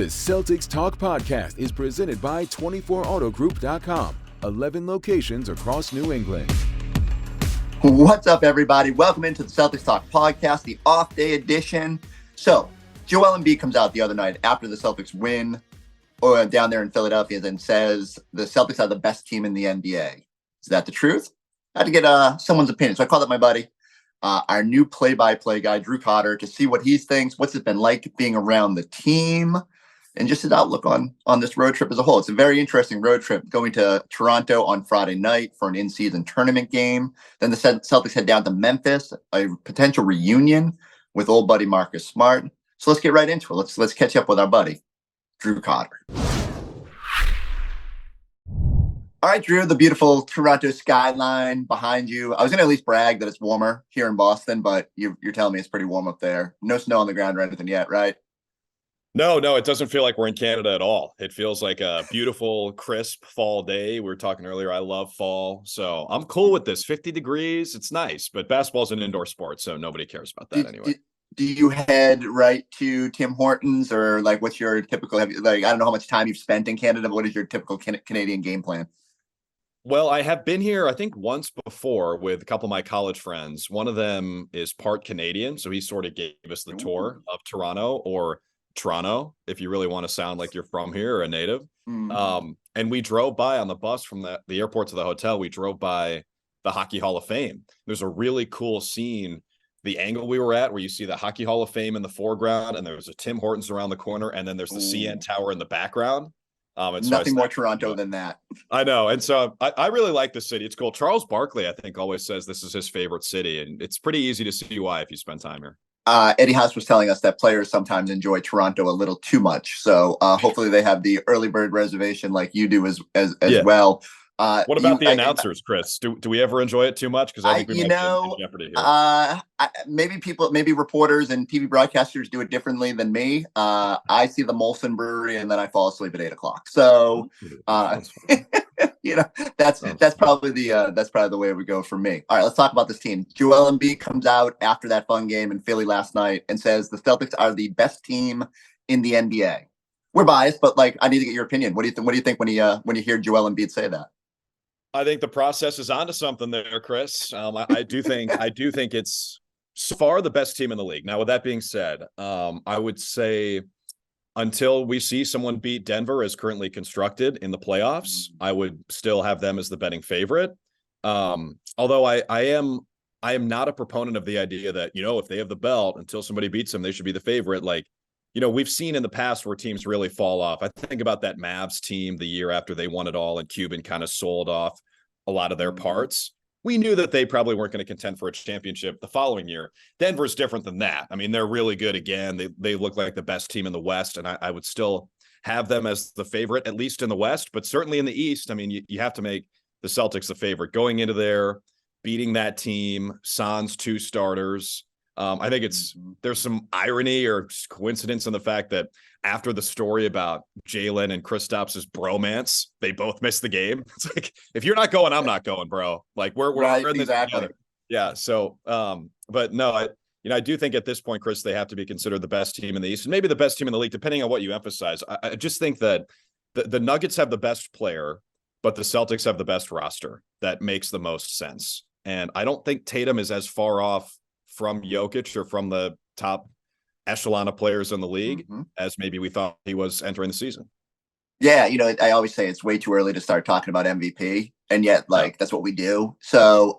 Celtics Talk Podcast is presented by 24autogroup.com. 11 locations across New England. What's up, everybody? Welcome into the Celtics Talk Podcast, the off-day edition. So, Joel Embiid comes out the other night after the Celtics win down there in Philadelphia and says the Celtics are the best team in the NBA. Is that the truth? I had to get someone's opinion. So I called up my buddy, our new play-by-play guy, Drew Cotter, to see what he thinks, what's it been like being around the team, and just his outlook on this road trip as a whole. It's a very interesting road trip, going to Toronto on Friday night for an in-season tournament game. Then the Celtics head down to Memphis, a potential reunion with old buddy Marcus Smart. So let's get right into it. Let's catch up with our buddy, Drew Cotter. All right, Drew, the beautiful Toronto skyline behind you. I was going to at least brag that it's warmer here in Boston, but you're telling me it's pretty warm up there. No snow on the ground or anything yet, right? No, it doesn't feel like we're in Canada at all. It feels like a beautiful, crisp fall day. We were talking earlier, I love fall. So I'm cool with this. 50 degrees, it's nice. But basketball's an indoor sport, so nobody cares about that anyway. Do you head right to Tim Hortons, or like what's your typical, I don't know how much time you've spent in Canada, but what is your typical Canadian game plan? Well, I have been here, I think, once before with a couple of my college friends. One of them is part Canadian, so he sort of gave us the tour of Toronto, or Toronto, if you really want to sound like you're from here or a native. And we drove by on the bus from the airport to the hotel. We drove by the Hockey Hall of Fame. There's a really cool scene, the angle we were at, where you see the Hockey Hall of Fame in the foreground, and there's a Tim Hortons around the corner, and then there's the CN Tower in the background. Nothing more Toronto than that. I know. And so I really like the city. It's cool. Charles Barkley, I think, always says this is his favorite city, and it's pretty easy to see why if you spend time here. Eddie House was telling us that players sometimes enjoy Toronto a little too much. So hopefully they have the early bird reservation like you do as well. What about the announcers, Chris? Do we ever enjoy it too much? Because I think we might be in jeopardy here. Maybe reporters and TV broadcasters do it differently than me. I see the Molson Brewery and then I fall asleep at 8:00. So that's probably the way it would go for me. All right, let's talk about this team. Joel Embiid comes out after that fun game in Philly last night and says the Celtics are the best team in the NBA. We're biased, but I need to get your opinion. What do you think when you hear Joel Embiid say that? I think the process is onto something there, Chris. I do think it's so far the best team in the league. Now, with that being said, I would say until we see someone beat Denver as currently constructed in the playoffs, I would still have them as the betting favorite. Although I am not a proponent of the idea that, if they have the belt, until somebody beats them, they should be the favorite. We've seen in the past where teams really fall off. I think about that Mavs team the year after they won it all, and Cuban kind of sold off a lot of their parts. We knew that they probably weren't going to contend for a championship the following year. Denver's different than that. I mean, they're really good again. They look like the best team in the West, and I would still have them as the favorite, at least in the West, but certainly in the East. I mean, you have to make the Celtics the favorite. Going into there, beating that team, sans two starters. I think there's some irony or coincidence in the fact that after the story about Jalen and Kristaps' bromance, they both missed the game. It's like, if you're not going, I'm not going, bro. We're right, in this exactly. together. Yeah. So, but no, I do think at this point, Chris, they have to be considered the best team in the East, and maybe the best team in the league, depending on what you emphasize. I just think that the Nuggets have the best player, but the Celtics have the best roster. That makes the most sense. And I don't think Tatum is as far off from Jokic or from the top echelon of players in the league as maybe we thought he was entering the season. Yeah, I always say it's way too early to start talking about MVP, and yet that's what we do. So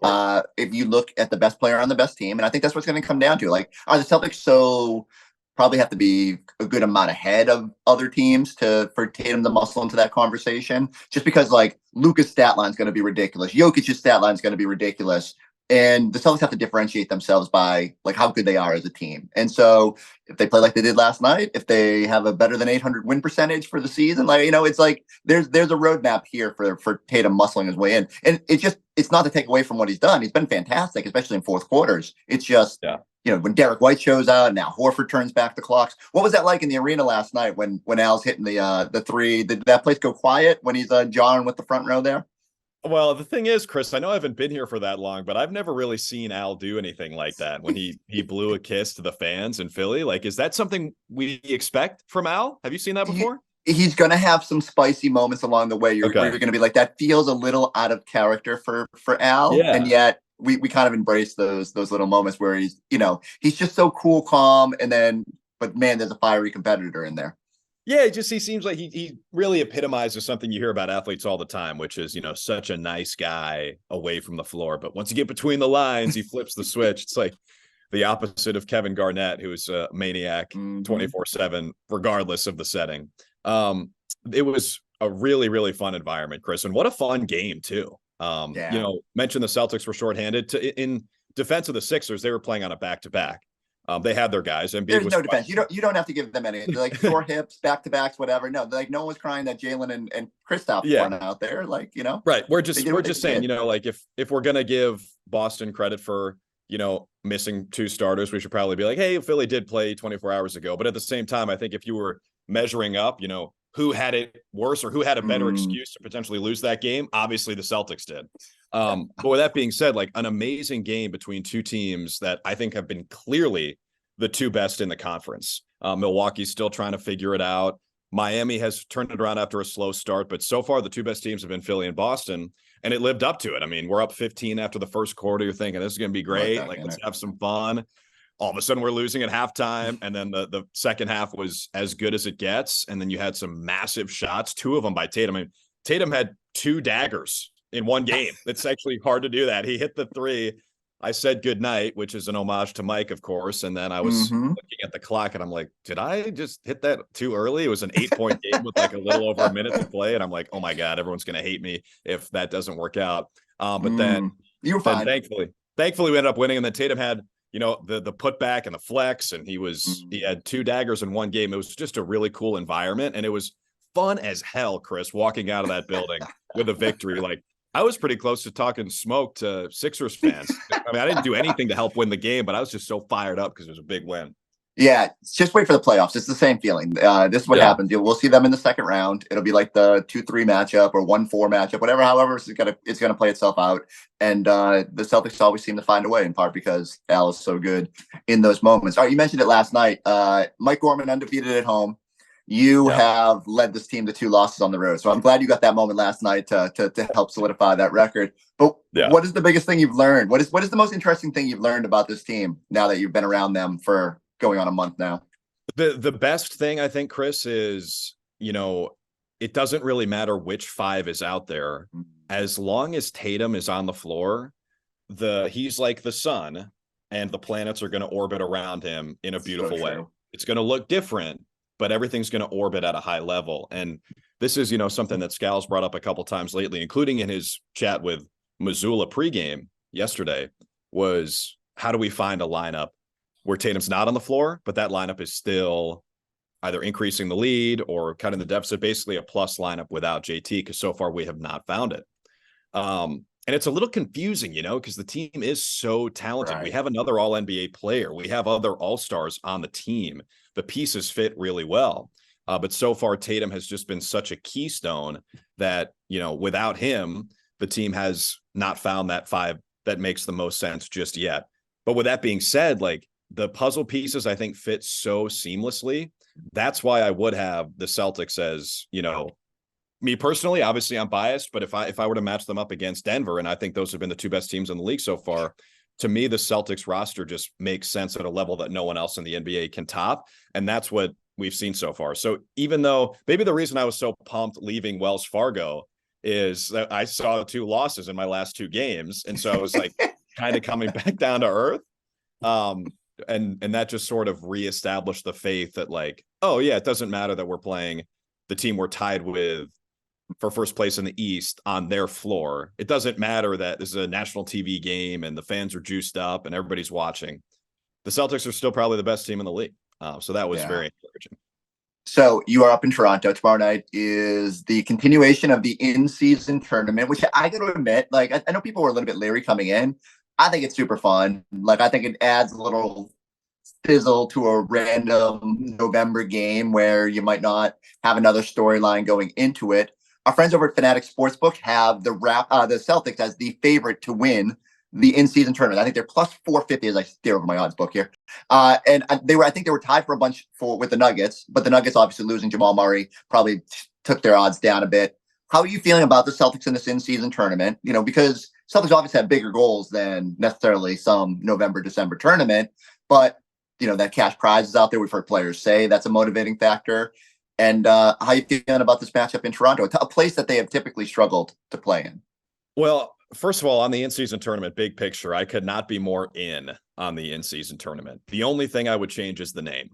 if you look at the best player on the best team, and I think that's what's going to come down to, are the Celtics so probably have to be a good amount ahead of other teams for Tatum to muscle into that conversation, just because Luka's stat line is going to be ridiculous. Jokic's stat line is going to be ridiculous. And the Celtics have to differentiate themselves by how good they are as a team. And so if they play like they did last night, if they have a better than 800 win percentage for the season, it's there's a roadmap here for Tatum muscling his way in. And it's not to take away from what he's done. He's been fantastic, especially in fourth quarters. It's just, when Derek White shows out, now Horford turns back the clocks. What was that like in the arena last night when Al's hitting the three? Did that place go quiet when he's jarring with the front row there? Well, the thing is, Chris, I know I haven't been here for that long, but I've never really seen Al do anything like that when he blew a kiss to the fans in Philly. Like, is that something we expect from Al? Have you seen that before? He's going to have some spicy moments along the way. Where you're going to be like, that feels a little out of character for Al. Yeah. And yet we kind of embrace those little moments where he's just so cool, calm. But man, there's a fiery competitor in there. Yeah, he seems like he really epitomizes something you hear about athletes all the time, which is, such a nice guy away from the floor. But once you get between the lines, he flips the switch. It's like the opposite of Kevin Garnett, who's a maniac 24/7, regardless of the setting. It was a really, really fun environment, Chris. And what a fun game, too. Mentioned the Celtics were shorthanded. In defense of the Sixers, they were playing on a back-to-back. They had their guys. Embiid There's was no defense. You don't have to give them any. They're like sore hips, back to backs, whatever. No, no one was crying that Jalen and Kristaps weren't out there. Right. We're just saying, like if we're gonna give Boston credit for missing two starters, we should probably be like, hey, Philly did play 24 hours ago. But at the same time, I think if you were measuring up, who had it worse or who had a better excuse to potentially lose that game, obviously the Celtics did. But with that being said, like an amazing game between two teams that I think have been clearly the two best in the conference. Milwaukee's still trying to figure it out. Miami has turned it around after a slow start, but so far the two best teams have been Philly and Boston, and it lived up to it. I mean, we're up 15 after the first quarter. You're thinking this is going to be great. Let's have some fun. All of a sudden we're losing at halftime, and then the second half was as good as it gets, and then you had some massive shots, two of them by Tatum. I mean, Tatum had two daggers in one game. It's actually hard to do that. He hit the three. I said good night, which is an homage to Mike, of course. And then I was looking at the clock and I'm like, did I just hit that too early? It was an 8-point game with like a little over a minute to play. And I'm like, oh my God, everyone's going to hate me if that doesn't work out. But then you were fine. Thankfully we ended up winning. And then Tatum had, the putback and the flex, and he had two daggers in one game. It was just a really cool environment. And it was fun as hell, Chris, walking out of that building with a victory. Like, I was pretty close to talking smoke to Sixers fans. I mean, I didn't do anything to help win the game, but I was just so fired up because it was a big win. Yeah, just wait for the playoffs. It's the same feeling. This is what happens. We'll see them in the second round. It'll be like the 2-3 matchup or 1-4 matchup, whatever. However, it's gonna play itself out. And the Celtics always seem to find a way, in part because Al is so good in those moments. All right, you mentioned it last night. Mike Gorman undefeated at home. You have led this team to 2 losses on the road. So I'm glad you got that moment last night to help solidify that record. But what is the biggest thing you've learned? What is the most interesting thing you've learned about this team now that you've been around them for going on a month now? The best thing, I think, Chris, is, it doesn't really matter which 5 is out there. As long as Tatum is on the floor, he's like the sun, and the planets are going to orbit around him in a beautiful way. It's going to look different, but everything's going to orbit at a high level. And this is, something that Scal's brought up a couple times lately, including in his chat with Missoula pregame yesterday, was how do we find a lineup where Tatum's not on the floor, but that lineup is still either increasing the lead or cutting the deficit, basically a plus lineup without JT, because so far we have not found it. And it's a little confusing, because the team is so talented. Right. We have another all-NBA player. We have other all-stars on the team. The pieces fit really well. But so far, Tatum has just been such a keystone that, without him, the team has not found that 5 that makes the most sense just yet. But with that being said, like, the puzzle pieces, I think, fit so seamlessly. That's why I would have the Celtics as, me personally, obviously I'm biased, but if I were to match them up against Denver, and I think those have been the 2 best teams in the league so far, to me, the Celtics roster just makes sense at a level that no one else in the NBA can top. And that's what we've seen so far. So even though maybe the reason I was so pumped leaving Wells Fargo is that I saw 2 losses in my last 2 games. And so I was like kind of coming back down to earth. And that just sort of reestablished the faith that, like, oh yeah, it doesn't matter that we're playing the team we're tied with for first place in the East on their floor. It doesn't matter that this is a national TV game and the fans are juiced up and everybody's watching. The Celtics are still probably the best team in the league. So that was very encouraging. So you are up in Toronto. Tomorrow night is the continuation of the in-season tournament, which I got to admit, like, I know people were a little bit leery coming in. I think it's super fun. Like, I think it adds a little sizzle to a random November game where you might not have another storyline going into it. our friends over at Fanatics Sportsbook have the Celtics as the favorite to win the in-season tournament. I think they're plus 450 as I stare over my odds book here. And I think they were tied for a bunch with the Nuggets, but the Nuggets obviously losing Jamal Murray probably took their odds down a bit. How are you feeling about the Celtics in this in-season tournament? Because Celtics obviously have bigger goals than necessarily some November, December tournament, but that cash prize is out there. We've heard players say that's a motivating factor. And how are you feeling about this matchup in Toronto, a place that they have typically struggled to play in? Well, first of all, on the in-season tournament, big picture, I could not be more in on the in-season tournament. The only thing I would change is the name.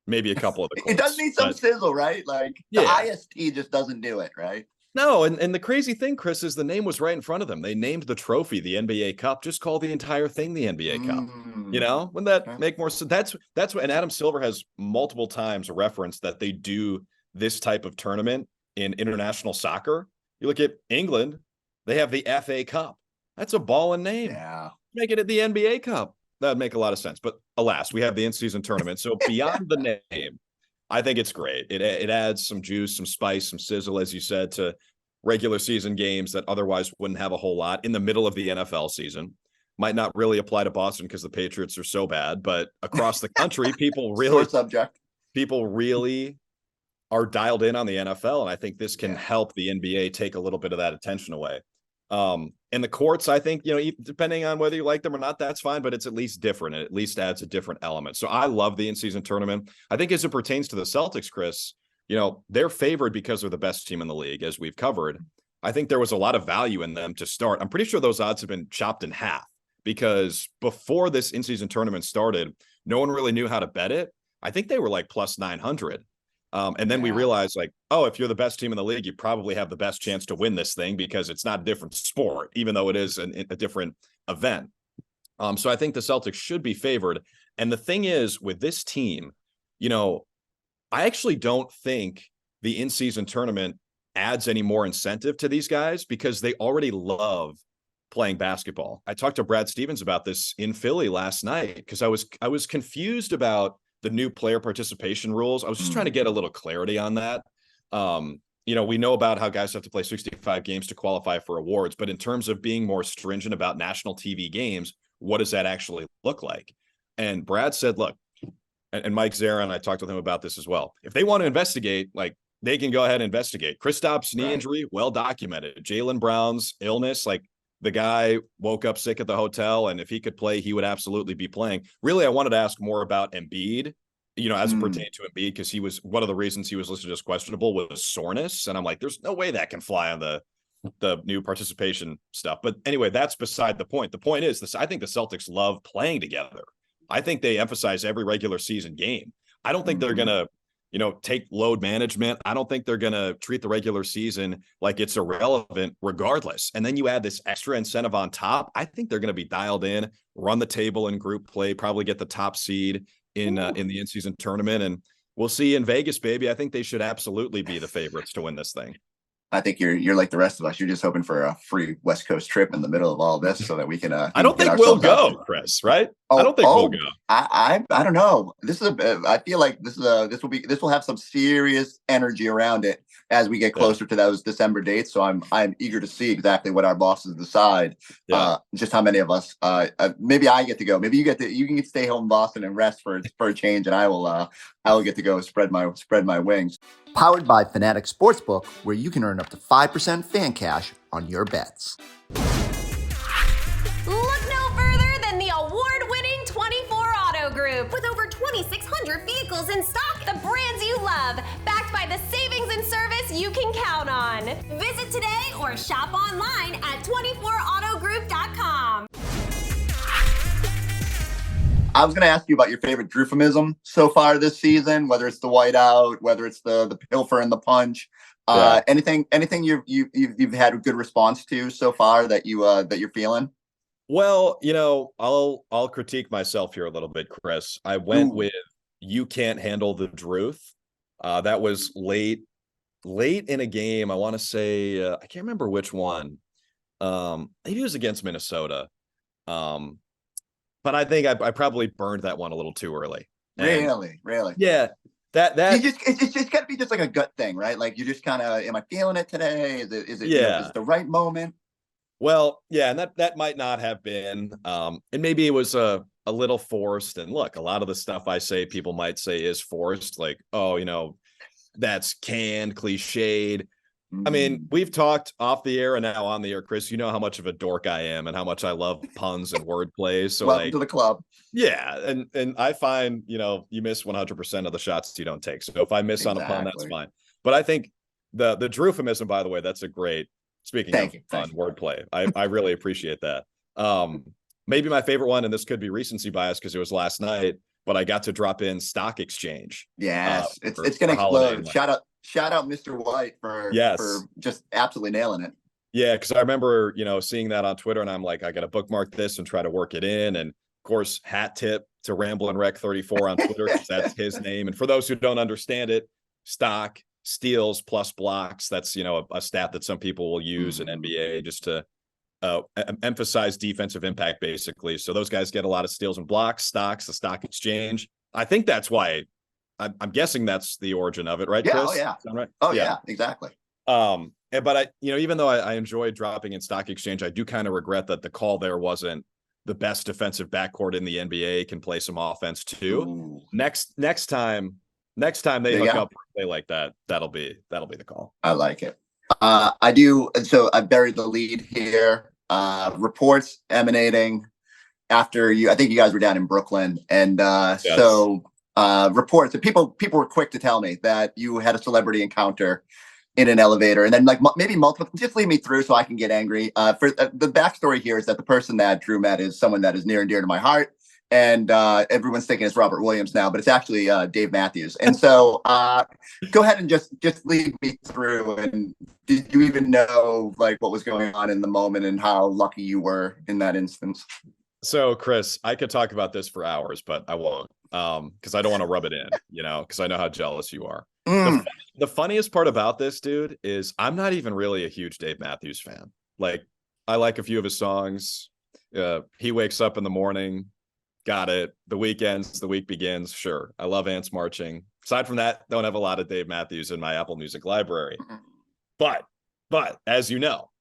Maybe a couple of the quotes, it does need some sizzle, right? Like the IST just doesn't do it, right? No, and the crazy thing, Chris, is the name was right in front of them. They named the trophy the NBA Cup. Just call the entire thing the NBA Cup. Wouldn't that make more sense? That's what. And Adam Silver has multiple times referenced that they do this type of tournament in international soccer. You look at England, they have the FA Cup. That's a ballin' name. Yeah, make it the NBA Cup. That'd make a lot of sense. But alas, we have the in-season tournament. So beyond the name, I think it's great. It adds some juice, some spice, some sizzle, as you said, to regular season games that otherwise wouldn't have a whole lot in the middle of the NFL season. Might not really apply to Boston because the Patriots are so bad, but across the country, people really are dialed in on the NFL. And I think this can help the NBA take a little bit of that attention away. In the courts, I think, depending on whether you like them or not, that's fine, but it's at least different. It at least adds a different element. So I love the in-season tournament. I think as it pertains to the Celtics, Chris, they're favored because they're the best team in the league, as we've covered. I think there was a lot of value in them to start. I'm pretty sure those odds have been chopped in half because before this in-season tournament started, no one really knew how to bet it. I think they were like plus 900. And then we realized if you're the best team in the league, you probably have the best chance to win this thing because it's not a different sport, even though it is a different event. So I think the Celtics should be favored. And the thing is with this team, I actually don't think the in-season tournament adds any more incentive to these guys because they already love playing basketball. I talked to Brad Stevens about this in Philly last night because I was confused about the new player participation rules. I was just trying to get a little clarity on that. We know about how guys have to play 65 games to qualify for awards, but in terms of being more stringent about national TV games, what does that actually look like? And Brad said, look, and Mike Zarin, I talked with him about this as well. If they want to investigate, they can go ahead and investigate. Kristaps' knee injury, well documented. Jaylen Brown's illness, the guy woke up sick at the hotel, and if he could play, he would absolutely be playing. Really, I wanted to ask more about Embiid, as it pertained to Embiid, because he was one of the reasons he was listed as questionable was soreness. And I'm like, there's no way that can fly on the new participation stuff. But anyway, that's beside the point. The point is this: I think the Celtics love playing together. I think they emphasize every regular season game. I don't think they're going to, take load management. I don't think they're going to treat the regular season like it's irrelevant regardless. And then you add this extra incentive on top. I think they're going to be dialed in, run the table in group play, probably get the top seed in the in-season tournament. And we'll see in Vegas, baby. I think they should absolutely be the favorites to win this thing. I think you're like the rest of us. You're just hoping for a free West Coast trip in the middle of all this so that we can. I don't think we'll go, Chris. Right? I don't think we'll go. I don't know. I feel like this will have some serious energy around it as we get closer to those December dates. So I'm eager to see exactly what our bosses decide. Just how many of us. Maybe I get to go. Maybe you can get to stay home in Boston and rest for a change, and I will get to go spread my wings. Powered by Fanatics Sportsbook, where you can earn up to 5% fan cash on your bets. Look no further than the award-winning 24 Auto Group. With over 2,600 vehicles in stock, the brands you love, backed by the savings and service you can count on. Visit today or shop online at 24autogroup.com. I was going to ask you about your favorite Drufamism so far this season, whether it's the whiteout, whether it's the pilfer and the punch. Anything you've had a good response to so far that you're feeling? Well, I'll critique myself here a little bit, Chris. I went with "You Can't Handle the Druth." That was late in a game. I want to say I can't remember which one. Maybe it was against Minnesota. But I think I probably burned that one a little too early. Really? Yeah. It's just got to be just like a gut thing, right? Like you just kind of, am I feeling it today? Is it is it the right moment? Well, yeah, and that might not have been, and maybe it was a little forced. And look, a lot of the stuff I say, people might say is forced, like, oh, that's canned, cliched. I mean, we've talked off the air and now on the air, Chris. You know how much of a dork I am and how much I love puns and wordplay. So, welcome to the club. Yeah, and I find you miss 100% of the shots you don't take. So if I miss on a pun, that's fine. But I think the Drewfamism, by the way, that's a great. Speaking of fun wordplay, I really appreciate that. Maybe my favorite one, and this could be recency bias because it was last night, but I got to drop in Stock Exchange. Yes, it's going to explode. Shout out Mr. White for just absolutely nailing it. Yeah, because I remember seeing that on Twitter, and I'm like, I got to bookmark this and try to work it in. And of course, hat tip to Ramblin' Rec 34 on Twitter because that's his name. And for those who don't understand it, stock. Steals plus blocks. That's a stat that some people will use in NBA just to emphasize defensive impact, basically. So those guys get a lot of steals and blocks. Stocks, the stock exchange. I think that's why. I'm guessing that's the origin of it, right, Chris? Oh yeah. Right? Oh yeah, exactly. But I, even though I enjoyed dropping in stock exchange, I do kind of regret that the call there wasn't the best defensive backcourt in the NBA. Can play some offense too. Ooh. Next time they hook up play like that, that'll be the call. I like it. I do. So I buried the lead here. Reports emanating after you. I think you guys were down in Brooklyn, and yes. So reports. People were quick to tell me that you had a celebrity encounter in an elevator, and then maybe multiple. Just lead me through so I can get angry. For the backstory here is that the person that Drew met is someone that is near and dear to my heart. And everyone's thinking it's Robert Williams now, but it's actually Dave Matthews. And so go ahead and just lead me through. And did you even know what was going on in the moment and how lucky you were in that instance? So, Chris, I could talk about this for hours, but I won't because I don't want to rub it in, because I know how jealous you are. The funniest part about this, dude, is I'm not even really a huge Dave Matthews fan. I like a few of his songs. He Wakes Up in the Morning. Got it. The weekends, the week begins. Sure. I love Ants Marching. Aside from that, don't have a lot of Dave Matthews in my Apple Music library. But as you know,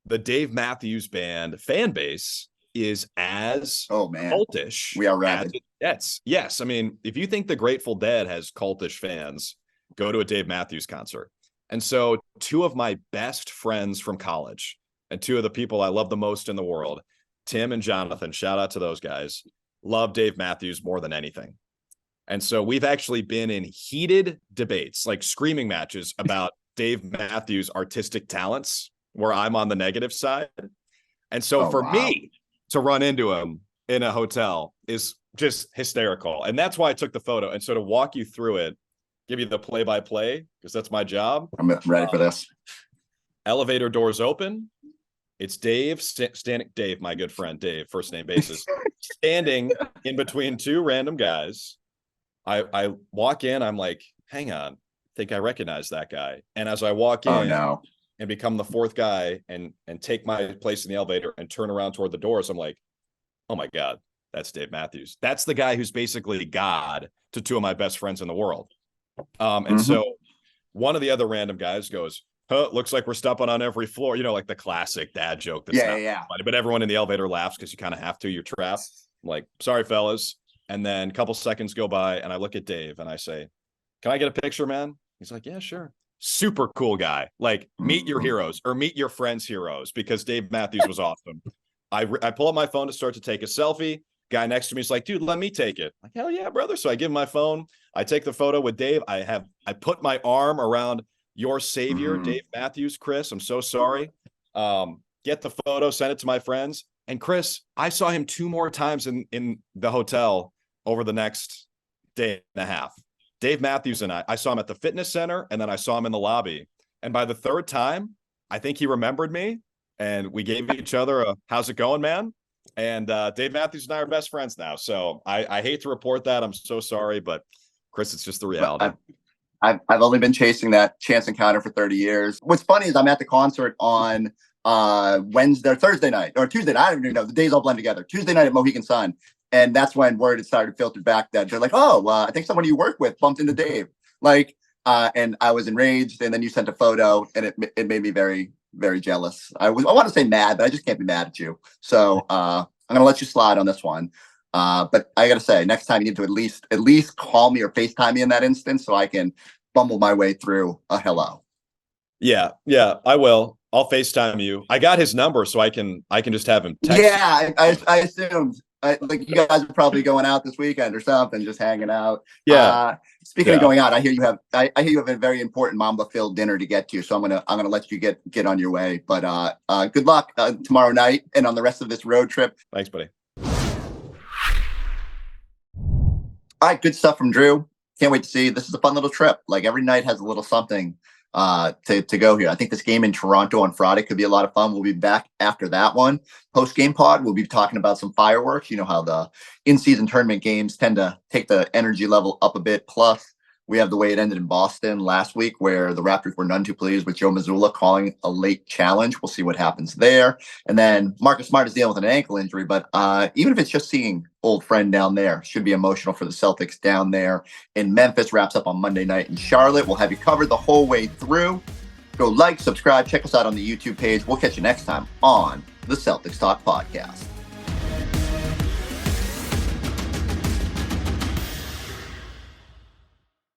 the Dave Matthews Band fan base is as cultish. We are rabid. Yes. I mean, if you think the Grateful Dead has cultish fans, go to a Dave Matthews concert. And so two of my best friends from college and two of the people I love the most in the world, Tim and Jonathan, shout out to those guys, love Dave Matthews more than anything. And so we've actually been in heated debates, like screaming matches about Dave Matthews' artistic talents, where I'm on the negative side. And so for me to run into him in a hotel is just hysterical. And that's why I took the photo. And so to walk you through it, give you the play-by-play, because that's my job. I'm ready for this. Elevator doors open. It's Dave, Dave, my good friend, Dave, first name basis, standing in between two random guys. I walk in, I'm like, hang on, I think I recognize that guy. And as I walk in and become the fourth guy and take my place in the elevator and turn around toward the doors, I'm like, oh my God, that's Dave Matthews. That's the guy who's basically God to two of my best friends in the world. And so one of the other random guys goes, looks like we're stepping on every floor, like the classic dad joke. That's funny, but everyone in the elevator laughs because you kind of have to, you're trapped. I'm like, sorry, fellas. And then a couple seconds go by and I look at Dave and I say, can I get a picture, man? He's like, yeah, sure. Super cool guy. Meet your heroes or meet your friends' heroes, because Dave Matthews was awesome. I pull up my phone to start to take a selfie. Guy next to me is like, dude, let me take it. Like, hell yeah, brother. So I give him my phone. I take the photo with Dave. I put my arm around your savior, Dave Matthews. Chris, I'm so sorry. Get the photo, send it to my friends. And Chris, I saw him 2 more times in the hotel over the next day and a half. Dave Matthews and I saw him at the fitness center, and then I saw him in the lobby. And by the third time, I think he remembered me, and we gave each other a, how's it going, man? And Dave Matthews and I are best friends now. So I hate to report that. I'm so sorry, but Chris, it's just the reality. I've only been chasing that chance encounter for 30 years. What's funny is I'm at the concert on Wednesday or Thursday night or Tuesday night. I don't even know. The days all blend together. Tuesday night at Mohegan Sun. And that's when word had started to filter back that they're like, oh, I think someone you work with bumped into Dave. Like, and I was enraged. And then you sent a photo, and it made me very, very jealous. I want to say mad, but I just can't be mad at you. So I'm going to let you slide on this one. But I got to say, next time you need to at least call me or FaceTime me in that instance so I can bumble my way through a hello. Yeah, I will. I'll FaceTime you. I got his number, so I can just have him text. Yeah, I assumed. Like you guys are probably going out this weekend or something, just hanging out. Yeah. Speaking of going out, I hear you have a very important Mamba-filled dinner to get to, so I'm gonna let you get on your way. But good luck tomorrow night and on the rest of this road trip. Thanks, buddy. All right, good stuff from Drew. Can't wait to see. This is a fun little trip. Like every night has a little something to go here. I think this game in Toronto on Friday could be a lot of fun. We'll be back after that one. Post-game pod, we'll be talking about some fireworks. You know how the in-season tournament games tend to take the energy level up a bit. Plus, we have the way it ended in Boston last week where the Raptors were none too pleased with Joe Mazzulla calling a late challenge. We'll see what happens there. And then Marcus Smart is dealing with an ankle injury, but even if it's just seeing old friend down there, should be emotional for the Celtics down there in Memphis. Wraps up on Monday night in Charlotte. We'll have you covered the whole way through. Go like, subscribe, check us out on the YouTube page. We'll catch you next time on the Celtics Talk Podcast.